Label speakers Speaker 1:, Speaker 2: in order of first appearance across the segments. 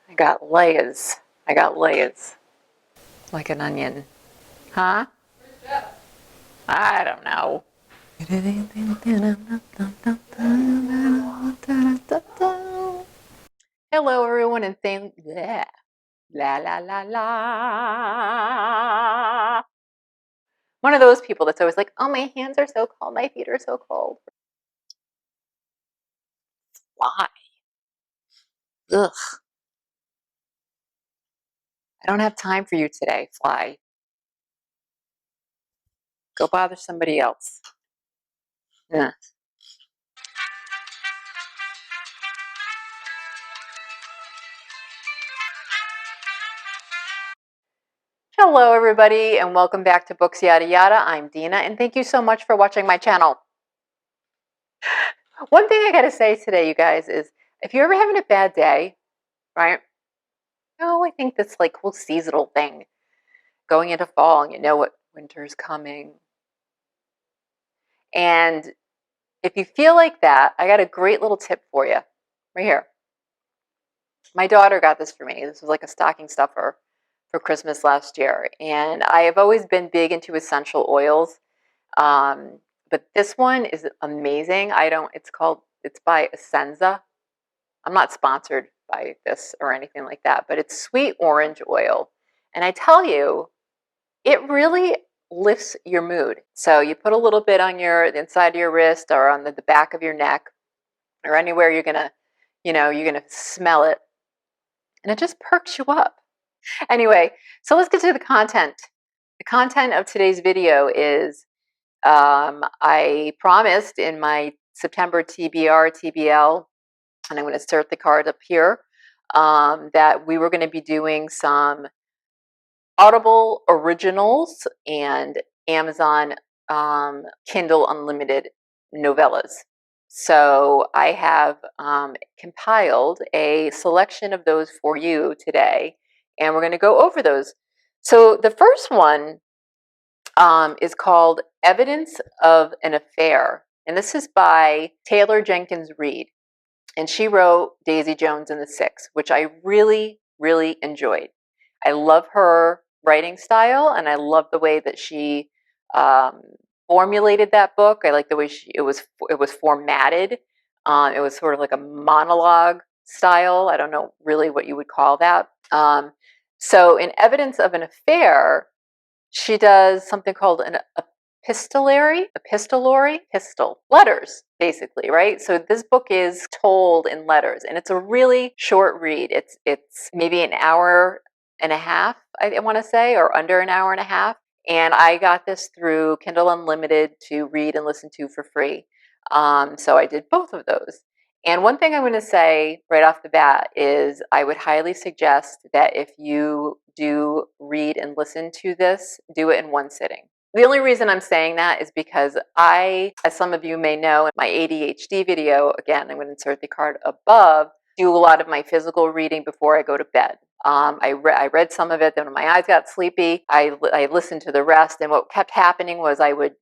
Speaker 1: I got layers. I got layers. Like an onion. Huh? I don't know. Hello, everyone, and thank la la la la. One of those people that's always like, "Oh, my hands are so cold. My feet are so cold." Why? Ugh. I don't have time for you today, fly. Go bother somebody else. Yeah. Hello, everybody, and welcome back to Books Yada Yada. I'm Dina, and thank you so much for watching my channel. One thing I gotta say today, you guys, is if you're ever having a bad day, right? Oh, I think this like whole seasonal thing going into fall, and you know what winter's coming. And if you feel like that, I got a great little tip for you right here. My daughter got this for me. This was like a stocking stuffer for Christmas last year. And I have always been big into essential oils. But this one is amazing. It's by Essenza. I'm not sponsored by this or anything like that, but it's sweet orange oil. And I tell you, it really lifts your mood. So you put a little bit on the inside of your wrist or on the back of your neck or anywhere you're gonna smell it, and it just perks you up. Anyway, so let's get to the content. The content of today's video is I promised in my September TBR, TBL, and I'm going to insert the card up here, that we were going to be doing some Audible originals and Amazon Kindle Unlimited novellas. So I have compiled a selection of those for you today, and we're going to go over those. So the first one is called Evidence of an Affair, and this is by Taylor Jenkins Reid. And she wrote Daisy Jones and the Six, which I really, really enjoyed. I love her writing style, and I love the way that she formulated that book. I like the way it was formatted. It was sort of like a monologue style. I don't know really what you would call that. So in Evidence of an Affair, she does something called an epistle letters, basically, right? So this book is told in letters, and it's a really short read. It's maybe an hour and a half, I want to say, or under an hour and a half. And I got this through Kindle Unlimited to read and listen to for free. So I did both of those. And one thing I'm going to say right off the bat is I would highly suggest that if you do read and listen to this, do it in one sitting. The only reason I'm saying that is because I, as some of you may know, in my ADHD video, again, I'm going to insert the card above, do a lot of my physical reading before I go to bed. I read some of it, then when my eyes got sleepy, I listened to the rest, and what kept happening was I would,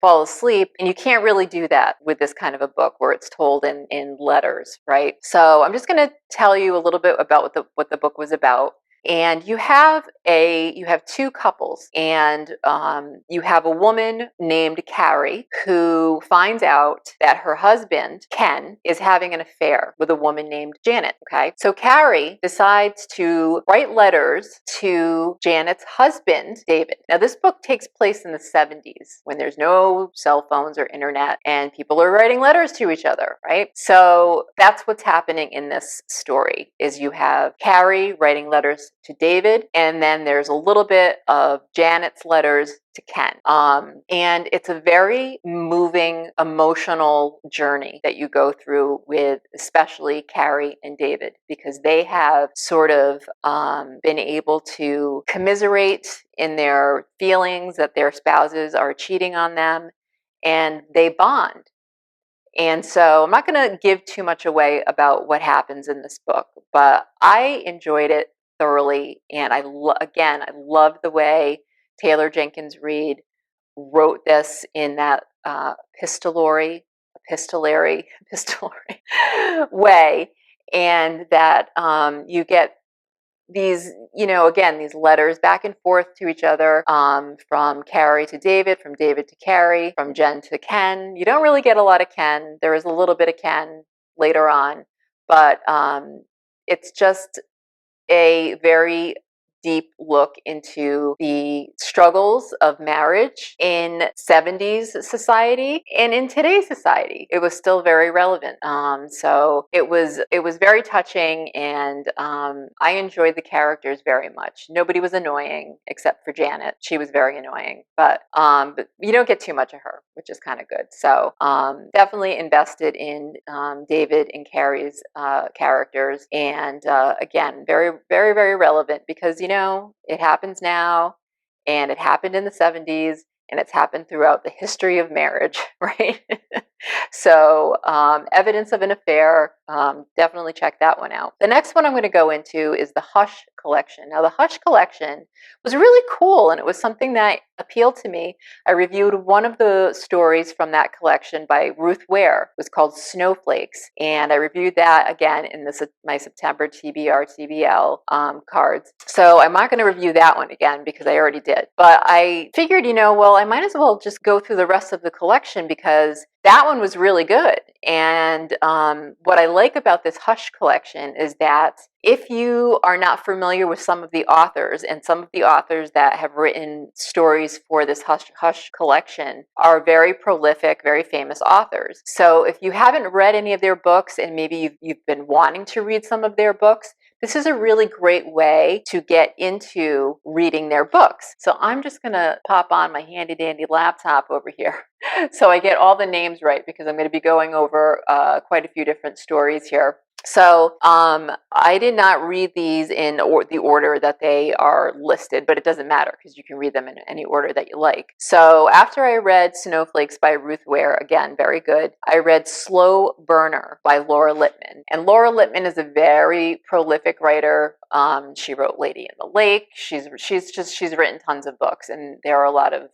Speaker 1: fall asleep, and you can't really do that with this kind of a book where it's told in letters, right? So I'm just going to tell you a little bit about what the book was about. And you have two couples, and you have a woman named Carrie who finds out that her husband, Ken, is having an affair with a woman named Janet, okay? So Carrie decides to write letters to Janet's husband, David. Now, this book takes place in the 70s when there's no cell phones or internet, and people are writing letters to each other, right? So that's what's happening in this story, is you have Carrie writing letters to David, and then there's a little bit of Janet's letters to Ken. And it's a very moving, emotional journey that you go through with especially Carrie and David, because they have sort of been able to commiserate in their feelings that their spouses are cheating on them, and they bond. And so I'm not going to give too much away about what happens in this book, but I enjoyed it thoroughly. And I love the way Taylor Jenkins Reid wrote this in that epistolary way, and that you get these, again, these letters back and forth to each other, from Carrie to David, from David to Carrie, from Jen to Ken. You don't really get a lot of Ken. There is a little bit of Ken later on, but it's just a very deep look into the struggles of marriage in 70s society and in today's society. It was still very relevant. So it was very touching, and I enjoyed the characters very much. Nobody was annoying except for Janet. She was very annoying, but you don't get too much of her, which is kind of good. So definitely invested in David and Carrie's characters, and again, very, very, very relevant because it happens now, and it happened in the 70s, and it's happened throughout the history of marriage, right? So evidence of an affair, definitely check that one out. The next one I'm going to go into is the Hush collection. Now, the Hush collection was really cool, and it was something that appealed to me. I reviewed one of the stories from that collection by Ruth Ware. It was called Snowflakes, and I reviewed that again in my September TBR TBL cards. So I'm not going to review that one again because I already did. But I figured, well, I might as well just go through the rest of the collection because that one was really good. And what I like about this Hush collection is that if you are not familiar with some of the authors, and some of the authors that have written stories for this Hush collection are very prolific, very famous authors. So if you haven't read any of their books, and maybe you've been wanting to read some of their books, this is a really great way to get into reading their books. So I'm just going to pop on my handy dandy laptop over here so I get all the names right, because I'm going to be going over quite a few different stories here. So I did not read these in the order that they are listed, but it doesn't matter because you can read them in any order that you like. So after I read Snowflakes by Ruth Ware, again, very good, I read Slow Burner by Laura Lippman. And Laura Lippman is a very prolific writer. She wrote Lady in the Lake. She's written tons of books, and there are a lot of,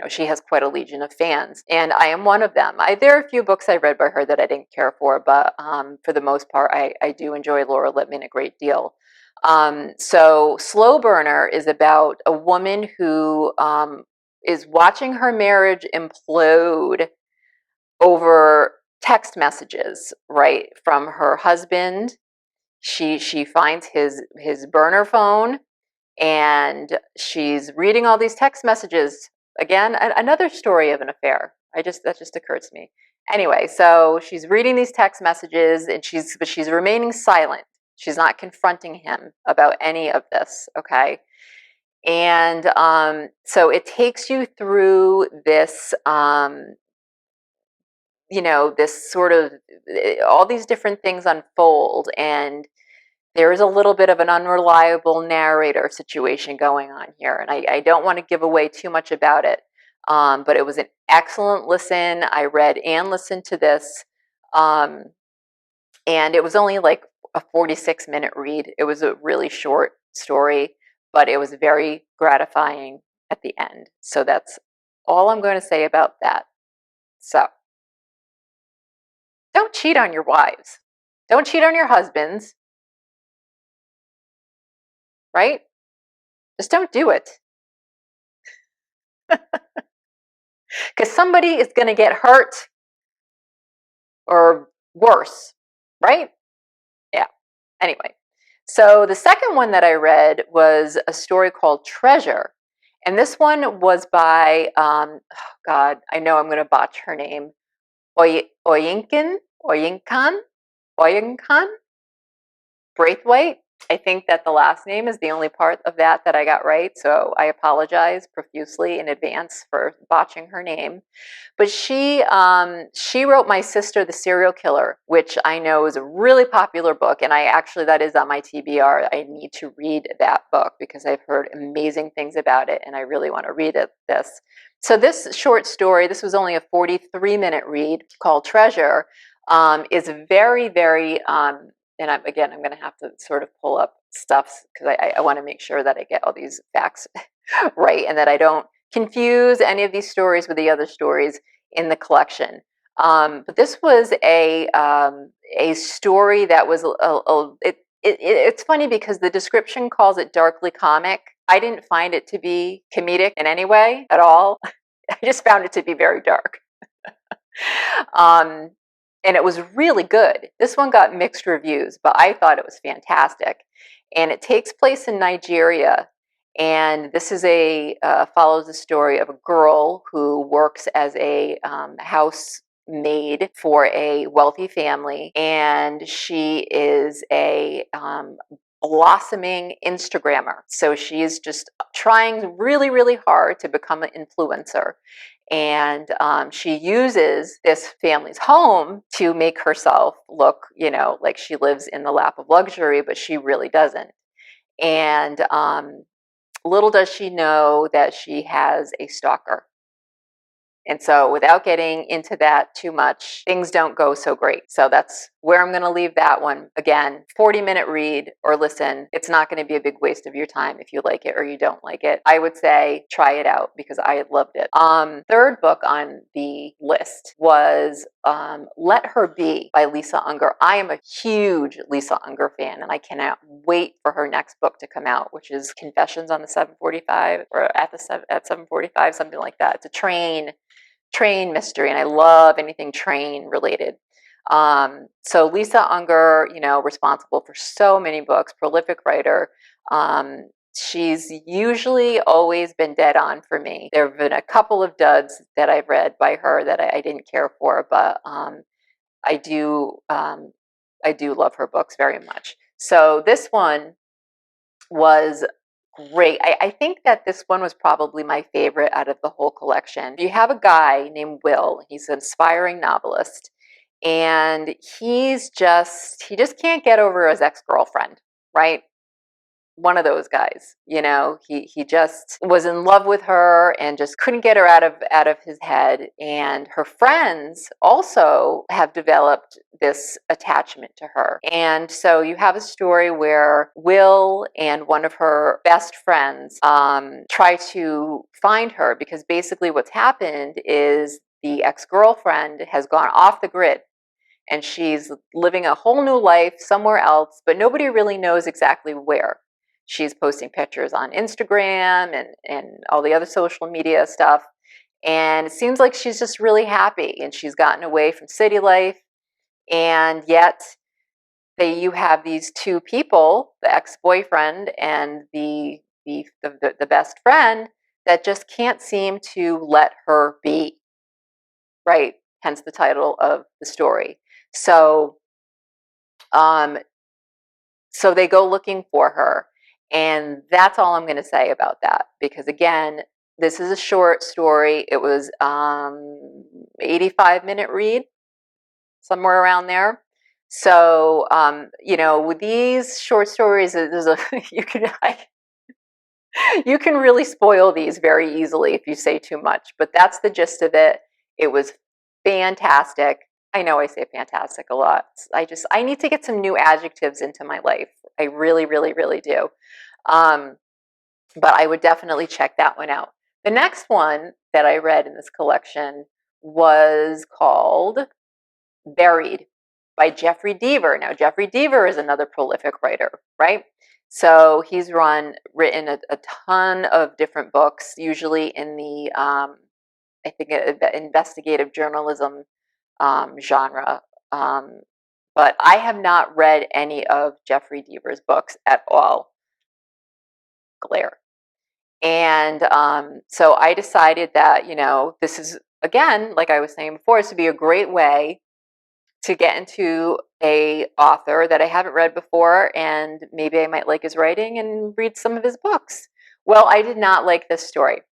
Speaker 1: she has quite a legion of fans, and I am one of them. There are a few books I read by her that I didn't care for, but for the most part, I do enjoy Laura Lippman a great deal. So Slow Burner is about a woman who is watching her marriage implode over text messages, right, from her husband. She finds his burner phone, and she's reading all these text messages. Again, another story of an affair. That just occurred to me. Anyway, so she's reading these text messages, and she's remaining silent. She's not confronting him about any of this, okay? And so it takes you through this, this sort of, all these different things unfold, and there is a little bit of an unreliable narrator situation going on here, and I don't want to give away too much about it, but it was an excellent listen. I read and listened to this, and it was only like a 46-minute read. It was a really short story, but it was very gratifying at the end. So that's all I'm going to say about that. So don't cheat on your wives. Don't cheat on your husbands. Right? Just don't do it. Because somebody is going to get hurt or worse, right? Yeah. Anyway, so the second one that I read was a story called Treasure. And this one was by, God, I know I'm going to botch her name, Oyinkan Braithwaite. I think that the last name is the only part of that I got right, so I apologize profusely in advance for botching her name. But she wrote My Sister, the Serial Killer, which I know is a really popular book, and that is on my TBR. I need to read that book because I've heard amazing things about it, and I really want to read this. So this short story, this was only a 43-minute read, called Treasure, is very, very... and I'm going to have to sort of pull up stuff because I want to make sure that I get all these facts right, and that I don't confuse any of these stories with the other stories in the collection. But this was a story that was it's funny because the description calls it darkly comic. I didn't find it to be comedic in any way at all. I just found it to be very dark. um, and it was really good. This one got mixed reviews, but I thought it was fantastic. And it takes place in Nigeria. And this is follows the story of a girl who works as a housemaid for a wealthy family. And she is a blossoming Instagrammer. So she's just trying really, really hard to become an influencer. And she uses this family's home to make herself look, like she lives in the lap of luxury, but she really doesn't. And little does she know that she has a stalker. And so without getting into that too much, things don't go so great. So that's where I'm going to leave that one. Again, 40-minute read or listen. It's not going to be a big waste of your time if you like it or you don't like it. I would say try it out because I loved it. Third book on the list was Let Her Be by Lisa Unger. I am a huge Lisa Unger fan, and I cannot wait for her next book to come out, which is Confessions on the 745 or at 745, something like that. It's a train mystery, and I love anything train related. So Lisa Unger, responsible for so many books, prolific writer. She's usually always been dead on for me. There have been a couple of duds that I've read by her that I didn't care for, but I do love her books very much. So this one was great. I think that this one was probably my favorite out of the whole collection. You have a guy named Will. He's an aspiring novelist, and he just can't get over his ex-girlfriend, right? One of those guys, he just was in love with her and just couldn't get her out of his head. And her friends also have developed this attachment to her. And so you have a story where Will and one of her best friends try to find her, because basically what's happened is the ex-girlfriend has gone off the grid and she's living a whole new life somewhere else, but nobody really knows exactly where. She's posting pictures on Instagram and all the other social media stuff. And it seems like she's just really happy and she's gotten away from city life. And yet you have these two people, the ex-boyfriend and the best friend, that just can't seem to let her be, right? Hence the title of the story. So they go looking for her. And that's all I'm going to say about that, because again, this is a short story. It was 85-minute read, somewhere around there. So with these short stories, you can really spoil these very easily if you say too much. But that's the gist of it. It was fantastic. I know I say fantastic a lot. I need to get some new adjectives into my life. I really, really, really do. But I would definitely check that one out. The next one that I read in this collection was called Buried by Jeffrey Deaver. Now, Jeffrey Deaver is another prolific writer, right? So he's written a ton of different books, usually in the, I think, investigative journalism genre. But I have not read any of Jeffrey Deaver's books at all. Glare. And so I decided that, this is, again, like I was saying before, this would be a great way to get into a author that I haven't read before, and maybe I might like his writing and read some of his books. Well, I did not like this story.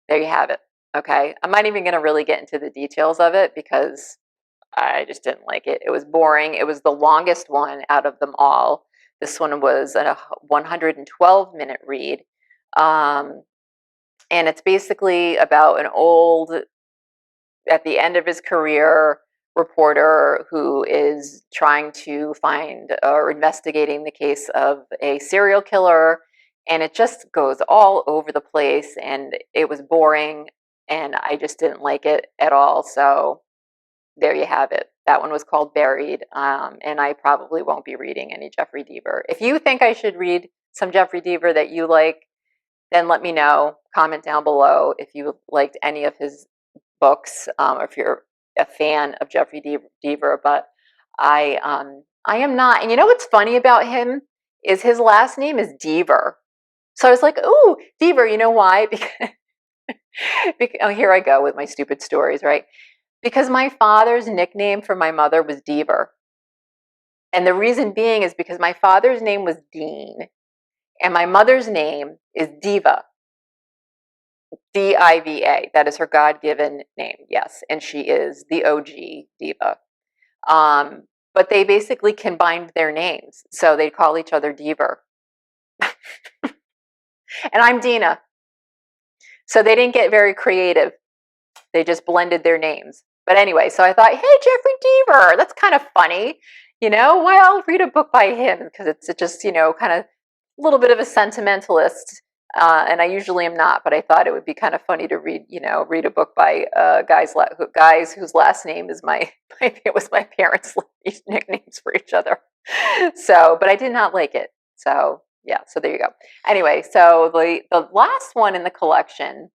Speaker 1: There you have it. Okay. I'm not even going to really get into the details of it because I just didn't like it. It was boring. It was the longest one out of them all. This one was a 112-minute read. And it's basically about an old, at the end of his career, reporter who is trying to find or investigating the case of a serial killer. And it just goes all over the place, and it was boring, and I just didn't like it at all. So there you have it. That one was called Buried, and I probably won't be reading any Jeffrey Deaver. If you think I should read some Jeffrey Deaver that you like, then let me know. Comment down below if you liked any of his books, or if you're a fan of Jeffrey Deaver. But I am not. And you know what's funny about him is his last name is Deaver. So I was like, "Ooh, Deaver." You know why? Oh, here I go with my stupid stories, right? Because my father's nickname for my mother was Deaver. And the reason being is because my father's name was Dean, and my mother's name is Diva. Diva. That is her God-given name, yes. And she is the OG diva. Um, but they basically combined their names. So they call each other Deaver. And I'm Dina. So they didn't get very creative. They just blended their names. But anyway, so I thought, hey, Jeffrey Deaver, that's kind of funny. You know, why I'll read a book by him because it's just, you know, kind of a little bit of a sentimentalist. And I usually am not, but I thought it would be kind of funny to read, you know, read a book by guys whose last name is it was my parents' nicknames for each other. So, but I did not like it. So yeah, so there you go. Anyway, so the last one in the collection,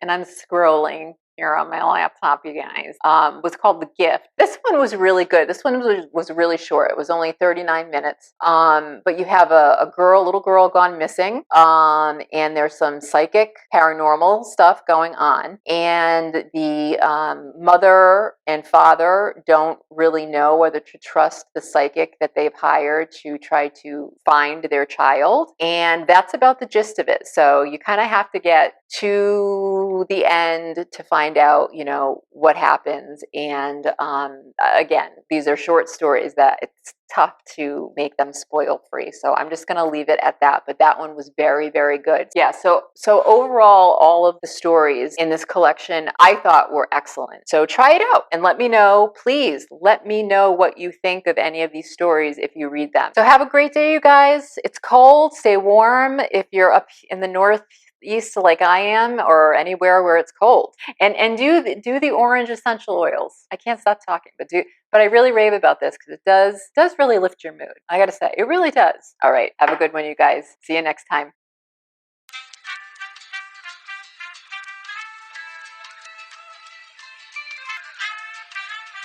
Speaker 1: and I'm scrolling here on my laptop, you guys, was called The Gift. This one was really good. This one was really short. It was only 39 minutes. But you have a little girl gone missing, and there's some psychic paranormal stuff going on. And the mother and father don't really know whether to trust the psychic that they've hired to try to find their child. And that's about the gist of it. So you kind of have to get to the end to find out, you know, what happens. And again, these are short stories that it's tough to make them spoil free. So I'm just going to leave it at that. But that one was very, very good. Yeah. So overall, all of the stories in this collection I thought were excellent. So try it out and let me know. Please let me know what you think of any of these stories if you read them. So have a great day, you guys. It's cold. Stay warm if you're up in the northeast like I am, or anywhere where it's cold. And do the orange essential oils. I can't stop talking, but I really rave about this because it does really lift your mood. I gotta say, it really does. All right, have a good one, you guys. See you next time.